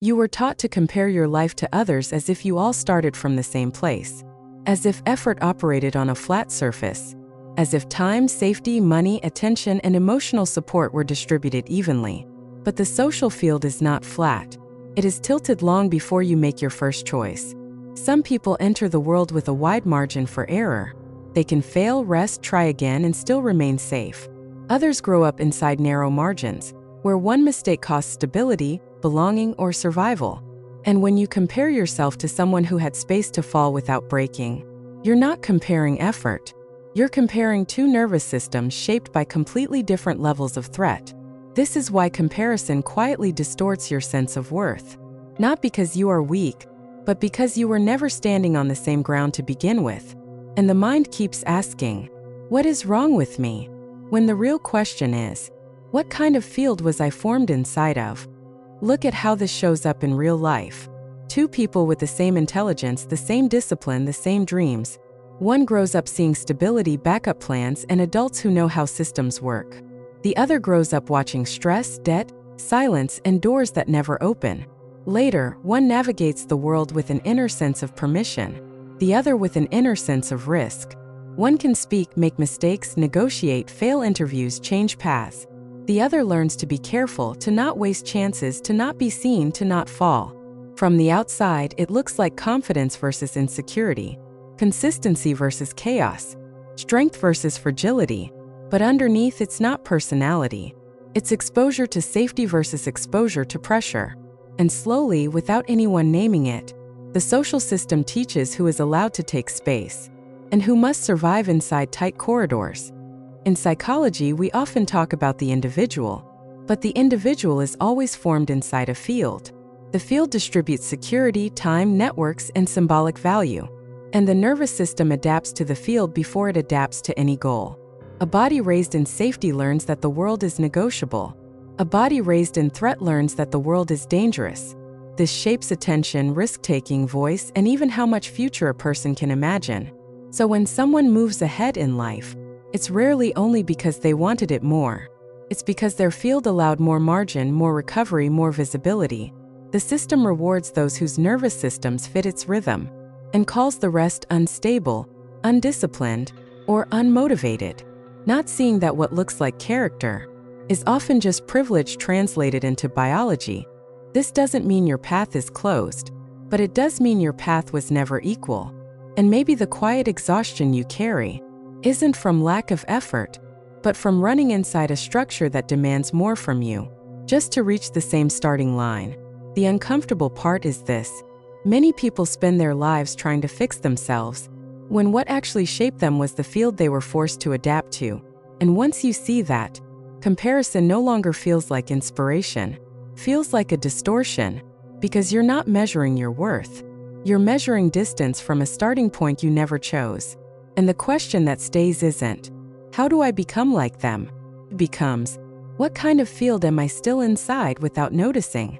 You were taught to compare your life to others as if you all started from the same place. As if effort operated on a flat surface. As if time, safety, money, attention, and emotional support were distributed evenly. But the social field is not flat. It is tilted long before you make your first choice. Some people enter the world with a wide margin for error. They can fail, rest, try again, and still remain safe. Others grow up inside narrow margins, where one mistake costs stability, belonging, or survival. And when you compare yourself to someone who had space to fall without breaking, you're not comparing effort. You're comparing two nervous systems shaped by completely different levels of threat. This is why comparison quietly distorts your sense of worth. Not because you are weak, but because you were never standing on the same ground to begin with. And the mind keeps asking, what is wrong with me? When the real question is, what kind of field was I formed inside of? Look at how this shows up in real life. Two people with the same intelligence, the same discipline, the same dreams. One grows up seeing stability, backup plans, and adults who know how systems work. The other grows up watching stress, debt, silence, and doors that never open. Later, one navigates the world with an inner sense of permission, the other with an inner sense of risk. One can speak, make mistakes, negotiate, fail interviews, change paths. The other learns to be careful, to not waste chances, to not be seen, to not fall. From the outside, it looks like confidence versus insecurity, consistency versus chaos, strength versus fragility. But underneath, it's not personality. It's exposure to safety versus exposure to pressure. And slowly, without anyone naming it, the social system teaches who is allowed to take space and who must survive inside tight corridors. In psychology, we often talk about the individual, but the individual is always formed inside a field. The field distributes security, time, networks, and symbolic value. And the nervous system adapts to the field before it adapts to any goal. A body raised in safety learns that the world is negotiable. A body raised in threat learns that the world is dangerous. This shapes attention, risk-taking, voice, and even how much future a person can imagine. So when someone moves ahead in life, it's rarely only because they wanted it more. It's because their field allowed more margin, more recovery, more visibility. The system rewards those whose nervous systems fit its rhythm, and calls the rest unstable, undisciplined, or unmotivated. Not seeing that what looks like character is often just privilege translated into biology. This doesn't mean your path is closed, but it does mean your path was never equal. And maybe the quiet exhaustion you carry isn't from lack of effort, but from running inside a structure that demands more from you, just to reach the same starting line. The uncomfortable part is this: many people spend their lives trying to fix themselves, when what actually shaped them was the field they were forced to adapt to. And once you see that, comparison no longer feels like inspiration, feels like a distortion, because you're not measuring your worth. You're measuring distance from a starting point you never chose. And the question that stays isn't, how do I become like them? It becomes, what kind of field am I still inside without noticing?